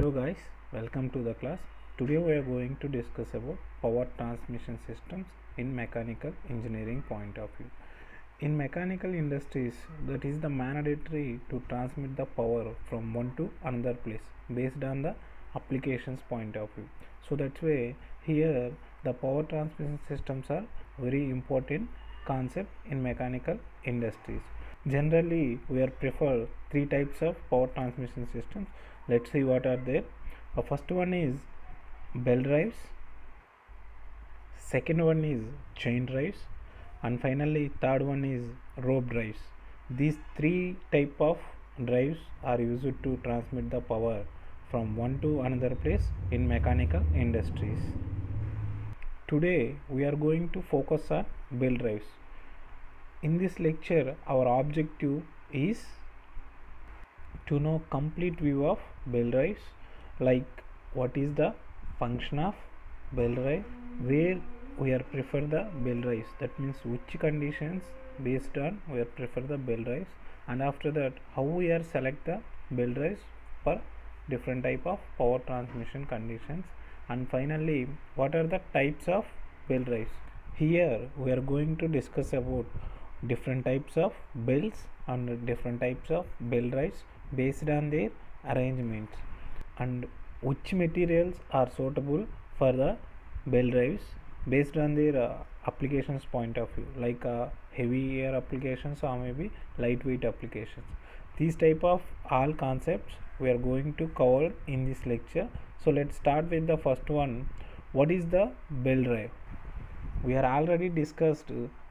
Hello guys, welcome to the class. Today we are going to discuss about power transmission systems in mechanical engineering point of view. In mechanical industries, that is the mandatory to transmit the power from one to another place based on the applications point of view. So that's why here the power transmission systems are very important concept in mechanical industries. Generally, we are prefer three types of power transmission systems. Let's see what are there. First one is belt drives, second one is chain drives, and finally third one is rope drives. These three type of drives are used to transmit the power from one to another place in mechanical industries. Today we are going to focus on belt drives. In this lecture our objective is to know complete view of belt drives, like what is the function of belt drive, where we are prefer the belt drives, that means which conditions based on we are prefer the belt drives, and after that how we are select the belt drives for different type of power transmission conditions, and finally what are the types of belt drives. Here we are going to discuss about different types of belts and different types of belt drives based on their arrangements and which materials are suitable for the belt drives based on their applications point of view, like heavy air applications or maybe lightweight applications. These type of all concepts we are going to cover in this lecture. So let's start with the first one. What is the belt drive? We are already discussed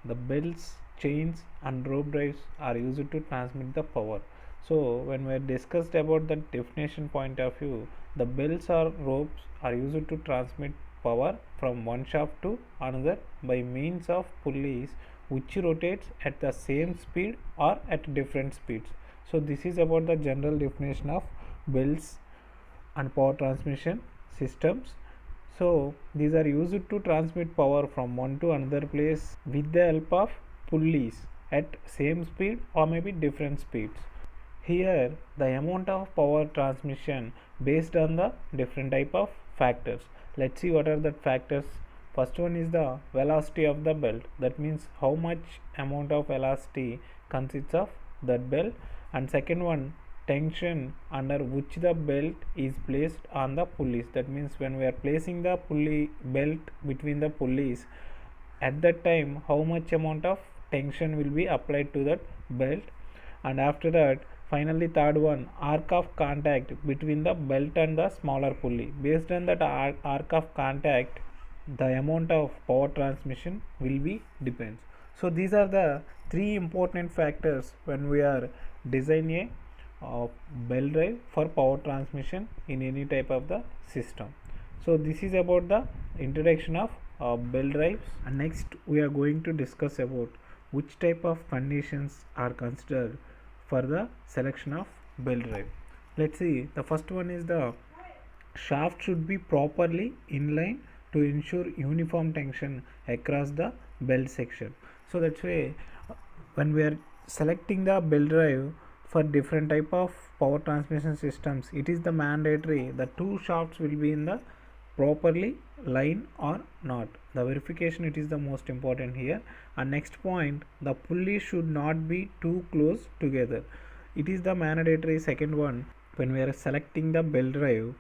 the belts, chains and rope drives are used to transmit the power. So when we discussed about the definition point of view, the belts or ropes are used to transmit power from one shaft to another by means of pulleys which rotates at the same speed or at different speeds. So this is about the general definition of belts and power transmission systems. So these are used to transmit power from one to another place with the help of pulleys at same speed or maybe different speeds. Here the amount of power transmission based on the different type of factors. Let's see what are the factors. First one is the velocity of the belt, that means how much amount of velocity consists of that belt, and second one tension under which the belt is placed on the pulleys, that means when we are placing the pulley belt between the pulleys, at that time how much amount of tension will be applied to that belt, and after that finally third one, arc of contact between the belt and the smaller pulley. Based on that arc of contact, the amount of power transmission will be depends. So these are the three important factors when we are designing a belt drive for power transmission in any type of the system. So this is about the introduction of belt drives, and next we are going to discuss about which type of conditions are considered for the selection of belt drive. Let's see, the first one is the shaft should be properly in line to ensure uniform tension across the belt section. So that's why when we are selecting the belt drive for different type of power transmission systems, it is the mandatory the two shafts will be in the properly line or not. The verification, it is the most important here. And next point, the pulley should not be too close together. It is the mandatory second one when we are selecting the belt drive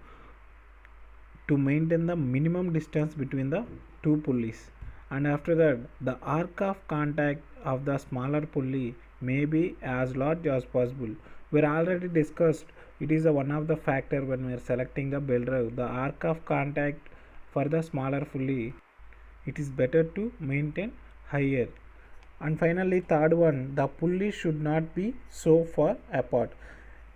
to maintain the minimum distance between the two pulleys. And after that, the arc of contact of the smaller pulley may be as large as possible. We are already discussed, it is one of the factor when we are selecting the belt drive, the arc of contact for the smaller pulley, it is better to maintain higher. And finally third one, the pulley should not be so far apart.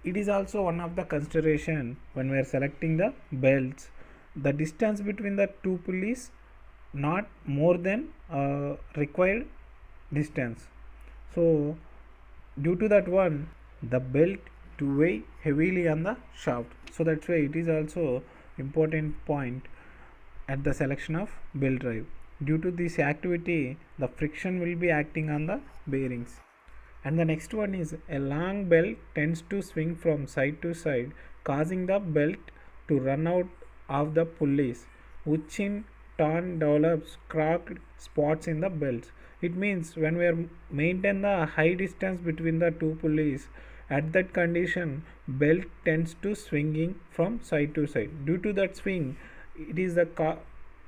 It is also one of the consideration when we are selecting the belts, the distance between the two pulleys not more than required distance. So due to that one, the belt to weigh heavily on the shaft. So that's why it is also important point at the selection of belt drive. Due to this activity, the friction will be acting on the bearings. And the next one is a long belt tends to swing from side to side, causing the belt to run out of the pulleys, which in turn develops cracked spots in the belts. It means when we are maintain the high distance between the two pulleys, at that condition belt tends to swinging from side to side. Due to that swing, it is the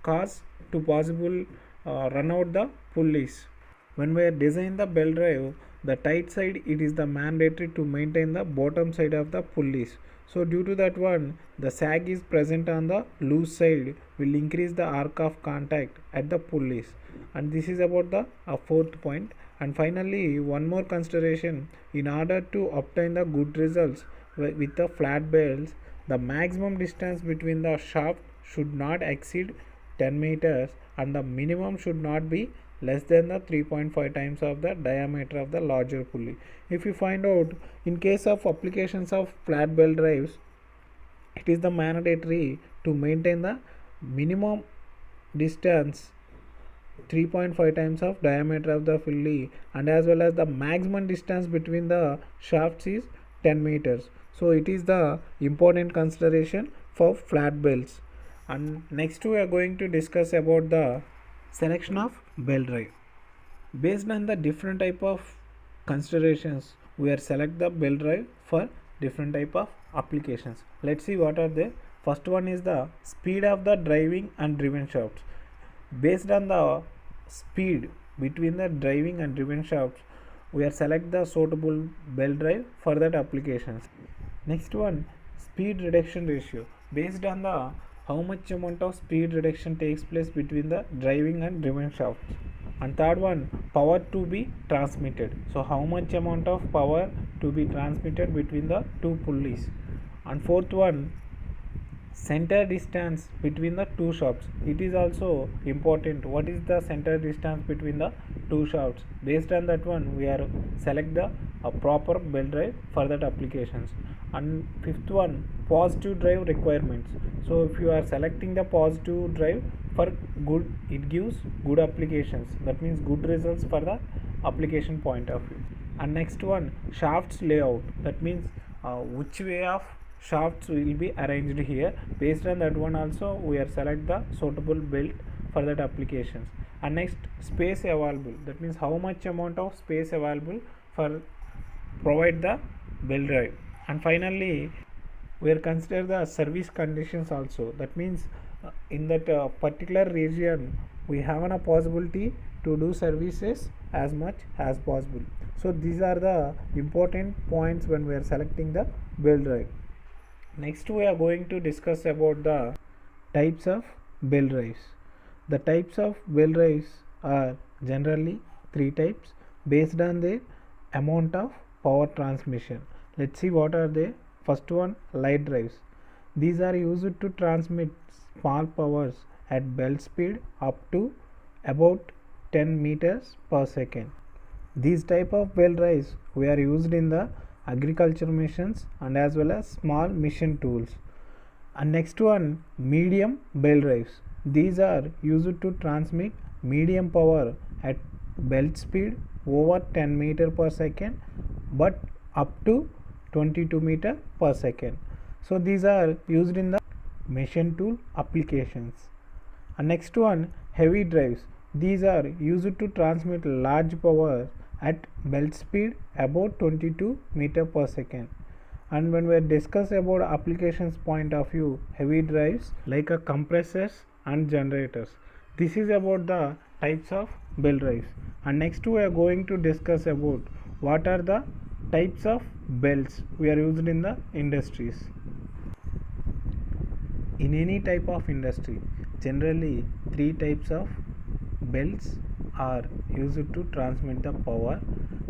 cause to possible run out the pulleys. When we design the belt drive, the tight side, it is the mandatory to maintain the bottom side of the pulleys. So due to that one, the sag is present on the loose side will increase the arc of contact at the pulleys. And this is about the fourth point. And finally, one more consideration: in order to obtain the good results with the flat belts, the maximum distance between the shaft should not exceed 10 meters and the minimum should not be less than the 3.5 times of the diameter of the larger pulley. If you find out, in case of applications of flat belt drives, it is the mandatory to maintain the minimum distance 3.5 times of diameter of the pulley, and as well as the maximum distance between the shafts is 10 meters. So it is the important consideration for flat belts. And next we are going to discuss about the selection of belt drive. Based on the different type of considerations, we are select the belt drive for different type of applications. Let's see what are they. First one is the speed of the driving and driven shafts. Based on the speed between the driving and driven shafts, we are select the suitable belt drive for that applications. Next one, speed reduction ratio. Based on the how much amount of speed reduction takes place between the driving and driven shafts. And third one, power to be transmitted. So how much amount of power to be transmitted between the two pulleys. And fourth one, center distance between the two shafts. It is also important. What is the center distance between the two shafts? Based on that one, we are select the proper belt drive for that applications. And fifth one, positive drive requirements. So if you are selecting the positive drive for good, it gives good applications. That means good results for the application point of view. And next one, shafts layout. That means which way of shafts will be arranged here. Based on that one also, we are select the suitable belt for that applications. And next, space available. That means how much amount of space available for provide the belt drive. And finally, we are consider the service conditions also. That means in that particular region, we have a possibility to do services as much as possible. So these are the important points when we are selecting the belt drive. Next we are going to discuss about the types of belt drives. The types of belt drives are generally three types based on the amount of power transmission. Let's see what are they. First one, light drives. These are used to transmit small powers at belt speed up to about 10 meters per second. These type of belt drives we are used in the agriculture machines and as well as small machine tools. And next one, medium belt drives. These are used to transmit medium power at belt speed over 10 meter per second but up to 22 meter per second. So these are used in the machine tool applications. And next one, heavy drives. These are used to transmit large power at belt speed about 22 meter per second. And when we discuss about applications point of view, heavy drives like a compressors and generators. This is about the types of belt drives. And next we are going to discuss about what are the types of belts we are used in the industries. In any type of industry, generally three types of belts are used to transmit the power.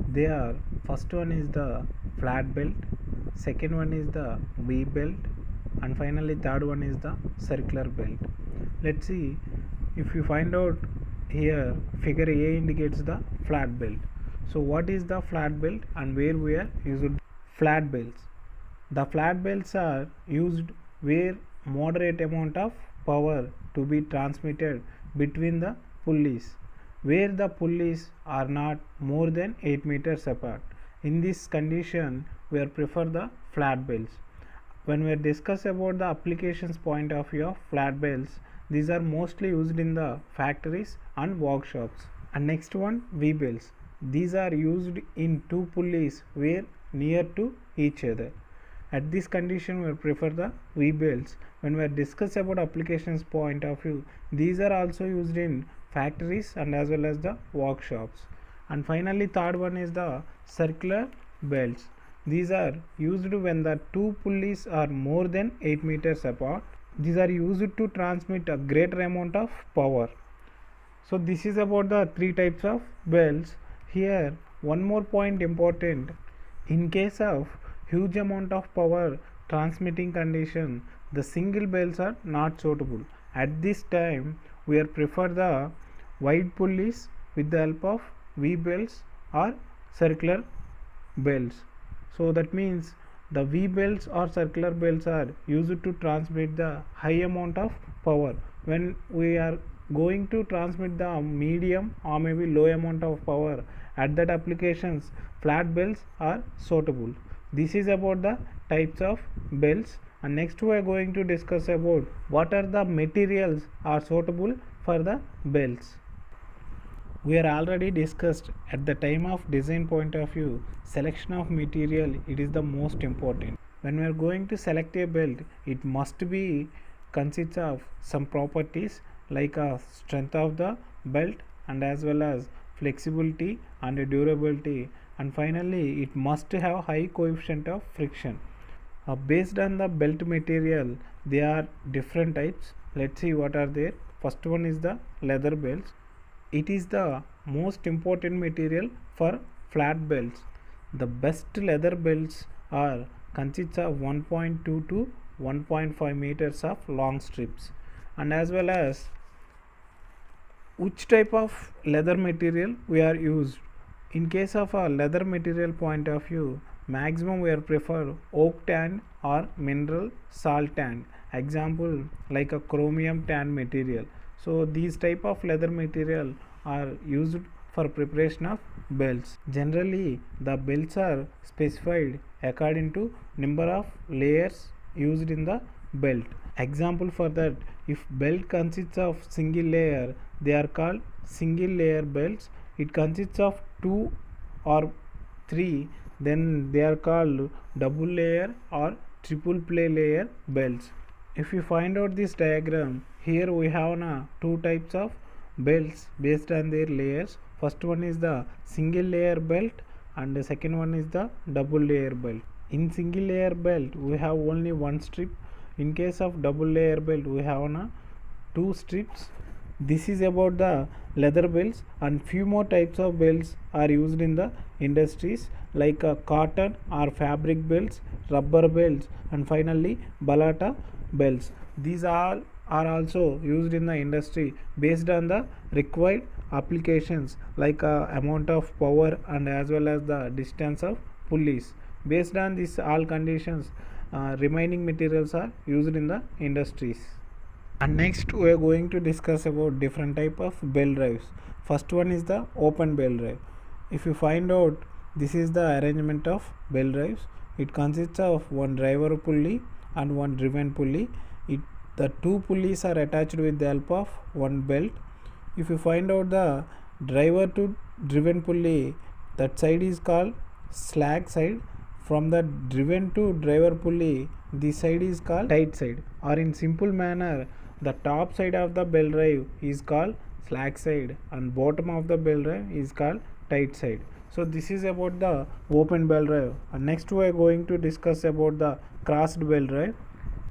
They are, first one is the flat belt, second one is the V belt, and finally third one is the circular belt. Let's see, if you find out here, figure A indicates the flat belt. So what is the flat belt and where we are using flat belts? The flat belts are used where moderate amount of power to be transmitted between the pulleys, where the pulleys are not more than 8 meters apart. In this condition, we are prefer the flat belts. when we discuss about the applications point of view of flat belts, these are mostly used in the factories and workshops. And next one, V belts. These are used in two pulleys where near to each other. At this condition, we prefer the V belts. When we discuss about applications point of view, these are also used in factories and as well as the workshops. And finally, third one is the circular belts. These are used when the two pulleys are more than 8 meters apart. These are used to transmit a greater amount of power. So this is about the three types of belts. Here one more point important. In case of huge amount of power transmitting condition, the single belts are not suitable. At this time we are prefer the wide pulleys with the help of V belts or circular belts. So that means the V belts or circular belts are used to transmit the high amount of power. When we are going to transmit the medium or maybe low amount of power, at that applications flat belts are suitable. This is about the types of belts. And next we are going to discuss about what are the materials are suitable for the belts. We are already discussed at the time of design point of view, selection of material, it is the most important. When we are going to select a belt, it must be consists of some properties like a strength of the belt and as well as flexibility and durability, and finally it must have high coefficient of friction. Based on the belt material, there are different types. Let's see what are there. First one is the leather belts. It is the most important material for flat belts. The best leather belts are consists of 1.2 to 1.5 meters of long strips, and as well as which type of leather material we are used. In case of a leather material point of view, maximum we are prefer oak tan or mineral salt tan. Example like a chromium tan material. So these type of leather material are used for preparation of belts. Generally the belts are specified according to number of layers used in the belt. Example for that, if belt consists of single layer, they are called single layer belts. It consists of 2 or 3, then they are called double layer or triple play layer belts. If you find out this diagram, here we have two types of belts based on their layers. First one is the single layer belt and the second one is the double layer belt. In single layer belt we have only one strip. In case of double layer belt we have two strips. This is about the leather belts, and few more types of belts are used in the industries like cotton or fabric belts, rubber belts, and finally balata belts. These all are also used in the industry based on the required applications like amount of power and as well as the distance of pulleys. Based on these all conditions, remaining materials are used in the industries. And next we are going to discuss about different type of belt drives. First one is the open belt drive. If you find out, this is the arrangement of belt drives. It consists of one driver pulley and one driven pulley. The two pulleys are attached with the help of one belt. If you find out the driver to driven pulley, that side is called slack side. From the driven to driver pulley, this side is called tight side, or in simple manner, the top side of the belt drive is called slack side and bottom of the belt drive is called tight side. So this is about the open belt drive. And next we are going to discuss about the crossed belt drive.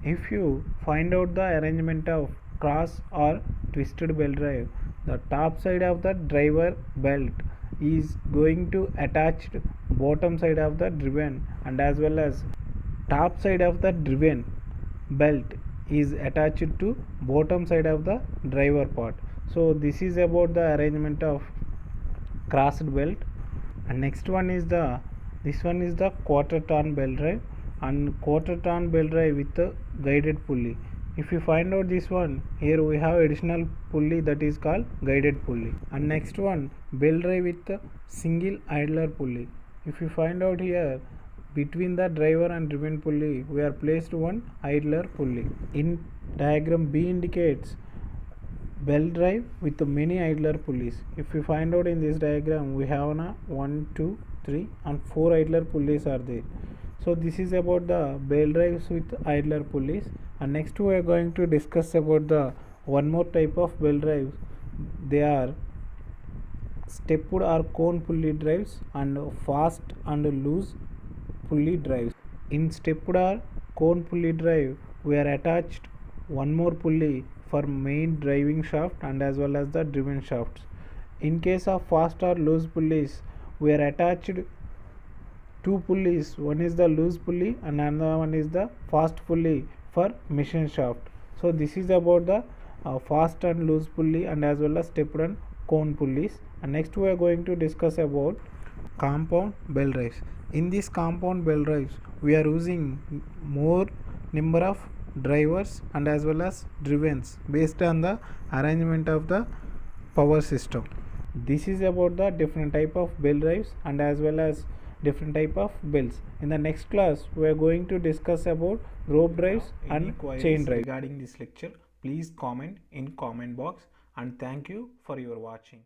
If you find out the arrangement of cross or twisted belt drive, the top side of the driver belt is going to attach bottom side of the driven, and as well as top side of the driven belt is attached to bottom side of the driver part. So this is about the arrangement of crossed belt. And next one is the quarter turn belt drive and quarter turn belt drive with a guided pulley. If you find out this one, here we have additional pulley that is called guided pulley. And next one, belt drive with a single idler pulley. If you find out here, between the driver and driven pulley we are placed one idler pulley. In diagram B indicates belt drive with many idler pulleys. If we find out in this diagram, we have 1, 2, 3 and 4 idler pulleys are there. So this is about the belt drives with idler pulleys. And next we are going to discuss about the one more type of belt drives. They are stepped or cone pulley drives and fast and loose pulley drives. In stepped or cone pulley drive, we are attached one more pulley for main driving shaft and as well as the driven shafts. In case of fast or loose pulleys, we are attached two pulleys. One is the loose pulley and another one is the fast pulley for machine shaft. So this is about the fast and loose pulley and as well as stepped and cone pulleys. And next we are going to discuss about compound belt drives. In this compound belt drives, we are using more number of drivers and as well as drivens based on the arrangement of the power system. This is about the different type of belt drives and as well as different type of belts. In the next class we are going to discuss about rope drives and chain drives. Regarding this lecture, please comment in comment box, and thank you for your watching.